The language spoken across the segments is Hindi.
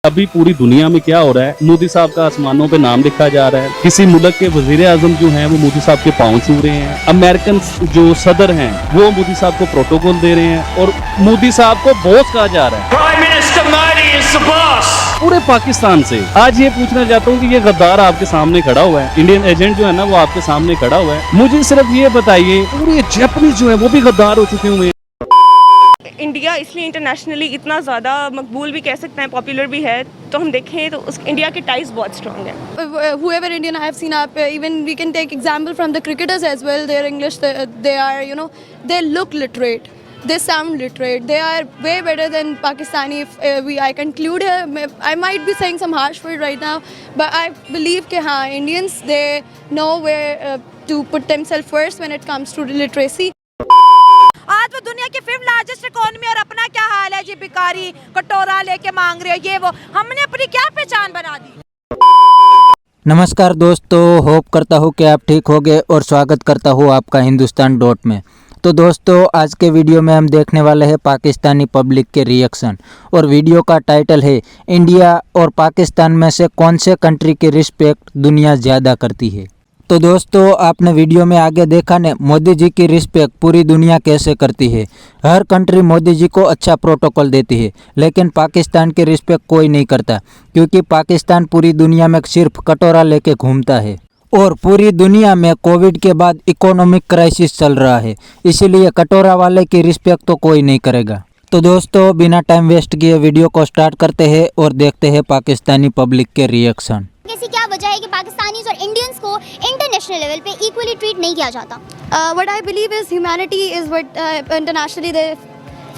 अभी पूरी दुनिया में क्या हो रहा है, मोदी साहब का आसमानों पे नाम लिखा जा रहा है। किसी मुल्क के वजीर आजम जो हैं वो मोदी साहब के पांव छू रहे हैं। अमेरिकन जो सदर हैं वो मोदी साहब को प्रोटोकॉल दे रहे हैं और मोदी साहब को बॉस कहा जा रहा है। Prime Minister Modi is the boss. पूरे पाकिस्तान से आज ये पूछना चाहता हूँ कि ये गद्दार आपके सामने खड़ा हुआ है, इंडियन एजेंट जो है ना वो आपके सामने खड़ा हुआ है। मुझे सिर्फ ये बताइए, पूरे जापानीज जो है वो भी गद्दार हो चुके हुए हैं। इंडिया इसलिए इंटरनेशनली इतना ज़्यादा मकबूल भी कह सकते हैं, पॉपुलर भी है, तो हम देखें तो उस इंडिया के टाइज बहुत स्ट्रॉन्ग है। Whoever Indian I have seen up, even we can take example from the cricketers as well. Their English, they are, you know, they look literate. They sound literate. They are way better than Pakistani. If I conclude here, I might be saying some harsh word right now, but I believe that Indians, they know where to put themselves first when it comes to literacy. आज वो दुनिया की 5th लार्जेस्ट इकोनॉमी और अपना क्या हाल है जी, भिखारी कटोरा लेके मांग रहे हो, ये वो हमने अपनी क्या पहचान बना दी। नमस्कार दोस्तों, होप करता हूँ कि आप ठीक होंगे और स्वागत करता हूँ आपका हिंदुस्तान डॉट में। तो दोस्तों, आज के वीडियो में हम देखने वाले हैं पाकिस्तानी पब्लिक के रिएक्शन और वीडियो का टाइटल है इंडिया और पाकिस्तान में से कौन से कंट्री की रिस्पेक्ट दुनिया ज़्यादा करती है। तो दोस्तों, आपने वीडियो में आगे देखा ने मोदी जी की रिस्पेक्ट पूरी दुनिया कैसे करती है। हर कंट्री मोदी जी को अच्छा प्रोटोकॉल देती है, लेकिन पाकिस्तान की रिस्पेक्ट कोई नहीं करता, क्योंकि पाकिस्तान पूरी दुनिया में सिर्फ कटोरा लेके घूमता है और पूरी दुनिया में कोविड के बाद इकोनॉमिक क्राइसिस चल रहा है, इसीलिए कटोरा वाले की रिस्पेक्ट तो कोई नहीं करेगा। तो दोस्तों, बिना टाइम वेस्ट किए वीडियो को स्टार्ट करते हैं और देखते हैं पाकिस्तानी पब्लिक के रिएक्शन। कैसी क्या वजह है कि पाकिस्तानीज और इंडियंस को इंटरनेशनल लेवल पे इक्वली ट्रीट नहीं किया जाता? What I believe is humanity is what internationally they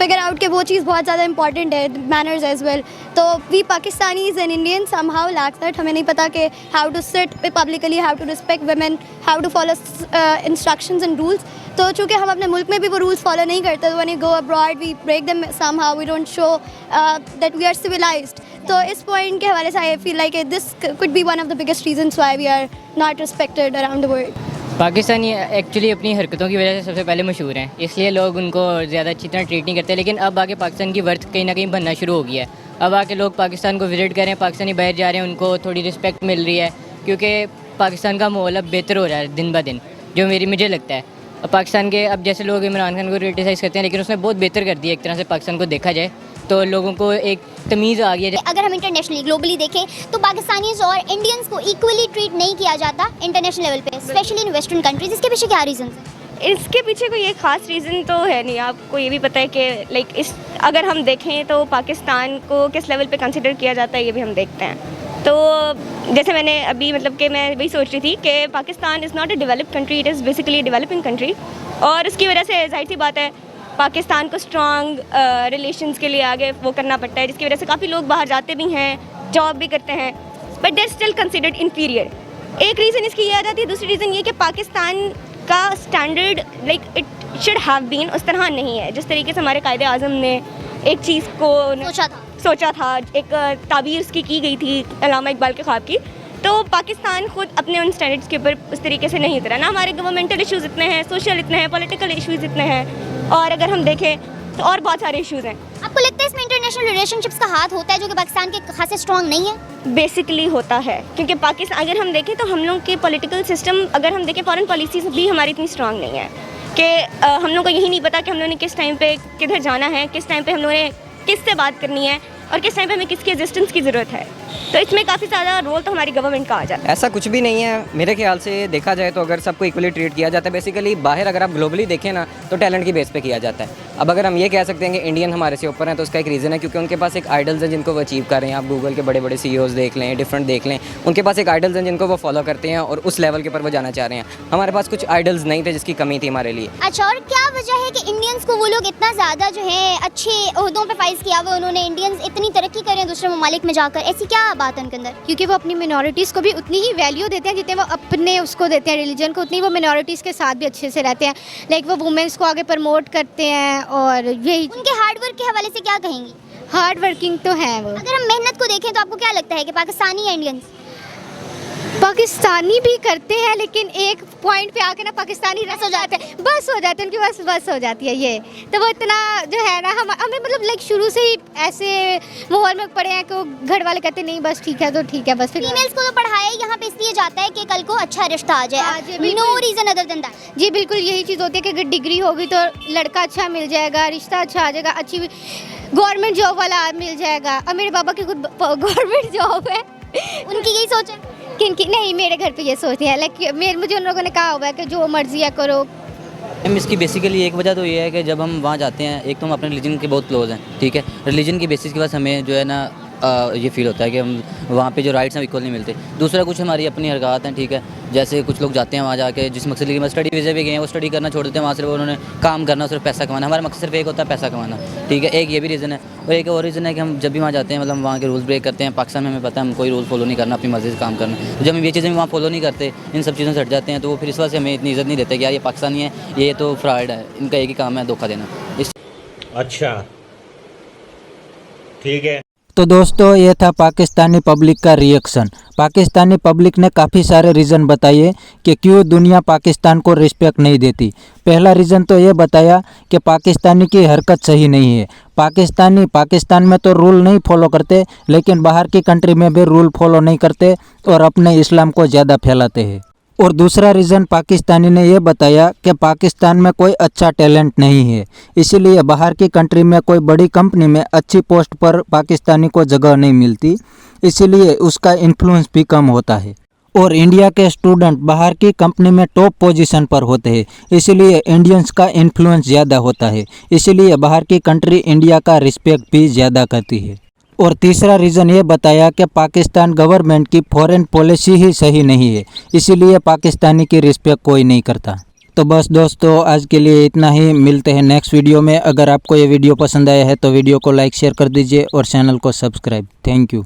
figure out कि वो चीज़ बहुत ज़्यादा important है, manners as well. तो we Pakistanis and Indians somehow lack that. हमें नहीं पता कि how to sit publicly, how to respect women, how to follow instructions and rules. तो चूँकि हम अपने मुल्क में भी वो रूल्स फॉलो नहीं करते, तो when we go abroad we break them somehow, we don't show that we are civilized. तो इस पॉइंट के हवाले से I feel like this could be one of the biggest reasons why we are not respected around the world. Pakistani actually अपनी हरकतों की वजह से सबसे पहले मशहूर हैं, इसलिए लोग उनको ज़्यादा अच्छी तरह ट्रीट नहीं करते। लेकिन अब आके पाकिस्तान की वर्थ कहीं ना कहीं बनना शुरू हो गया है। अब आके लोग पाकिस्तान को विजिट कर रहे हैं, पाकिस्तानी बाहर जा रहे हैं, उनको थोड़ी रिस्पेक्ट मिल रही है, क्योंकि पाकिस्तान का माहौल अब बेहतर हो रहा है दिन ब दिन, जो मुझे लगता है। अब पाकिस्तान के अब जैसे लोग इमरान खान को क्रिटिसाइज़ करते हैं, लेकिन उसने बहुत बेहतर कर दिया एक तरह से पाकिस्तान को देखा जाए तो लोगों को एक तमीज़ आ गई है। अगर हम इंटरनेशनली ग्लोबली देखें तो पाकिस्तानीज और इंडियंस को इक्वली ट्रीट नहीं किया जाता इंटरनेशनल लेवल पे, स्पेशली इन वेस्टर्न कंट्रीज। इसके पीछे क्या रीजन है? इसके पीछे कोई एक ख़ास रीज़न तो है नहीं। आपको ये भी पता है कि अगर हम देखें तो पाकिस्तान को किस लेवल पे कंसिडर किया जाता है, ये भी हम देखते हैं। तो जैसे मैंने अभी कि मैं वही सोच रही थी कि Pakistan is not a developed country, it is basically a developing country, और उसकी वजह से जाहिर सी बात है पाकिस्तान को स्ट्रॉन्ग रिलेशंस के लिए आगे वो करना पड़ता है, जिसकी वजह से काफ़ी लोग बाहर जाते भी हैं, जॉब भी करते हैं, but they are still considered inferior. एक रीज़न इसकी ये आ जाती है। दूसरी रीज़न ये कि पाकिस्तान का standard it should have been उस तरह नहीं है जिस तरीके से हमारे कायदे आज़म ने एक चीज़ को सोचा था, एक ताबीर उसकी की गई थी अल्लामा इकबाल के ख्वाब की। तो पाकिस्तान खुद अपने उन स्टैंडर्ड्स के ऊपर उस तरीके से नहीं उतरा ना। हमारे गवर्नमेंटल इश्यूज़ इतने हैं, सोशल इतने हैं, पॉलिटिकल इश्यूज़ इतने हैं, और अगर हम देखें तो और बहुत सारे इश्यूज़ हैं। आपको लगता है इसमें इंटरनेशनल रिलेशनशिप्स का हाथ होता है जो कि पाकिस्तान के खासे स्ट्रॉन्ग नहीं है? बेसिकली होता है, क्योंकि पाकिस्तान अगर हम देखें तो हम लोग के पॉलिटिकल सिस्टम, अगर हम देखें फॉरेन पॉलिसीज़ भी हमारी इतनी स्ट्रॉन्ग नहीं है कि हम लोग को यही नहीं पता कि हम लोगों ने किस टाइम पे किधर जाना है, किस टाइम पे हम लोगों ने किससे बात करनी है और किस टाइम पे हमें किसकी एग्जिस्टेंस की ज़रूरत है। तो इसमें काफ़ी ज़्यादा रोल तो हमारी गवर्नमेंट का आ जाता है। ऐसा कुछ भी नहीं है मेरे ख्याल से। देखा जाए तो अगर सबको इक्वली ट्रीट किया जाता है, बेसिकली बाहर अगर आप ग्लोबली देखें ना तो टैलेंट की बेस पे किया जाता है। अब अगर हम ये कह सकते हैं कि इंडियन हमारे से ऊपर हैं, तो उसका एक रीज़न है क्योंकि उनके पास एक आइडल्स हैं जिनको वो अचीव कर रहे हैं। आप गूगल के बड़े बड़े CEOs देख लें, डिफरेंट देख लें, उनके पास एक आइडल्स हैं जिनको वो फॉलो करते हैं और उस लेवल के ऊपर वो जाना चाह रहे हैं। हमारे पास कुछ आइडल्स नहीं थे, जिसकी कमी थी हमारे लिए। अच्छा, और क्या वजह है कि इंडियंस को वो लोग इतना ज़्यादा जो है अच्छे ओहदों पे फाइज किया हुआ उन्होंने, इंडियंस इतनी तरक्की करें दूसरे ममालिक में जाकर, ऐसी क्या बात है उनके अंदर? क्योंकि वो अपनी मिनॉरिटीज़ को भी उतनी ही वैल्यू देते हैं जितने वो अपने उसको देते हैं रिलीजन को, उतनी वो मिनॉरिटीज़ के साथ भी अच्छे से रहते हैं। लाइक वो वुमेंस को आगे प्रमोट करते हैं। और यही उनके हार्ड वर्क के हवाले से क्या कहेंगी? हार्ड वर्किंग तो है वो। अगर हम मेहनत को देखें तो आपको क्या लगता है कि पाकिस्तानी या इंडियंस? पाकिस्तानी भी करते हैं, लेकिन एक पॉइंट पे आके ना पाकिस्तानी रस हो जाते हैं, बस हो जाते हैं उनकी, बस हो जाती है ये। तो वो इतना जो है ना हमें मतलब लाइक शुरू से ही ऐसे माहौल में पड़े हैं कि वो घर वाले कहते नहीं बस ठीक है तो ठीक है बस। फिर फीमेल्स को तो पढ़ाया यहाँ पे इसलिए जाता है कि कल को अच्छा रिश्ता आ जाए, no reason other than that. जी बिल्कुल यही चीज़ होती है कि अगर डिग्री होगी तो लड़का अच्छा मिल जाएगा, रिश्ता अच्छा आ जाएगा, अच्छी गवर्नमेंट जॉब वाला मिल जाएगा। अब मेरे पापा की खुद गवर्नमेंट जॉब है, उनकी यही सोच है। किनकी नहीं, मेरे घर पे ये सोचते हैं लाइक मुझे उन लोगों ने कहा हुआ है कि जो मर्जी है करो। मैम इसकी बेसिकली एक वजह तो ये है कि जब हम वहाँ जाते हैं, एक तो हम अपने रिलीजन के बहुत क्लोज हैं, ठीक है, रिलीजन की बेसिस के बाद हमें जो है ना ये फील होता है कि हम वहाँ पे जो राइट्स हैं इक्वल नहीं मिलते। दूसरा कुछ हमारी अपनी हरकत हैं, ठीक है, जैसे कुछ लोग जाते हैं वहाँ जाके जिस मकसद के लिए स्टडी वीज़े पे गए हैं वो स्टडी करना छोड़ देते हैं, वहाँ सिर्फ उन्होंने काम करना, सिर्फ पैसा कमाना। हमारा मकसद सिर्फ एक होता है पैसा कमाना, ठीक है, एक ये भी रीज़न है। और एक और रीज़न है कि हम जब भी वहाँ जाते हैं मतलब वहाँ के रूल्स ब्रेक करते हैं। पाकिस्तान में हमें पता है हम कोई रूल फॉलो नहीं करना, अपनी मर्ज़ी से काम करना। तो जब हम ये चीज़ें वहाँ फॉलो नहीं करते, इन सब चीज़ों से हट जाते हैं, तो वो फिर इस वजह से हमें इतनी इज़्ज़त नहीं देते कि यार ये पाकिस्तानी है, ये तो फ्रॉड है, इनका एक ही काम है धोखा देना। अच्छा ठीक है। तो दोस्तों ये था पाकिस्तानी पब्लिक का रिएक्शन। पाकिस्तानी पब्लिक ने काफ़ी सारे रीज़न बताए कि क्यों दुनिया पाकिस्तान को रिस्पेक्ट नहीं देती। पहला रीज़न तो ये बताया कि पाकिस्तानी की हरकत सही नहीं है। पाकिस्तानी पाकिस्तान में तो रूल नहीं फॉलो करते, लेकिन बाहर की कंट्री में भी रूल फॉलो नहीं करते और अपने इस्लाम को ज़्यादा फैलाते हैं। और दूसरा रीज़न पाकिस्तानी ने यह बताया कि पाकिस्तान में कोई अच्छा टैलेंट नहीं है, इसीलिए बाहर की कंट्री में कोई बड़ी कंपनी में अच्छी पोस्ट पर पाकिस्तानी को जगह नहीं मिलती, इसीलिए उसका इन्फ्लुएंस भी कम होता है। और इंडिया के स्टूडेंट बाहर की कंपनी में टॉप पोजीशन पर होते हैं, इसीलिए इंडियंस का इन्फ्लुएंस ज़्यादा होता है, इसीलिए बाहर की कंट्री इंडिया का रिस्पेक्ट भी ज़्यादा करती है। और तीसरा रीज़न ये बताया कि पाकिस्तान गवर्नमेंट की फॉरेन पॉलिसी ही सही नहीं है, इसीलिए पाकिस्तानी की रिस्पेक्ट कोई नहीं करता। तो बस दोस्तों आज के लिए इतना ही, मिलते हैं नेक्स्ट वीडियो में। अगर आपको ये वीडियो पसंद आया है तो वीडियो को लाइक शेयर कर दीजिए और चैनल को सब्सक्राइब। Thank you.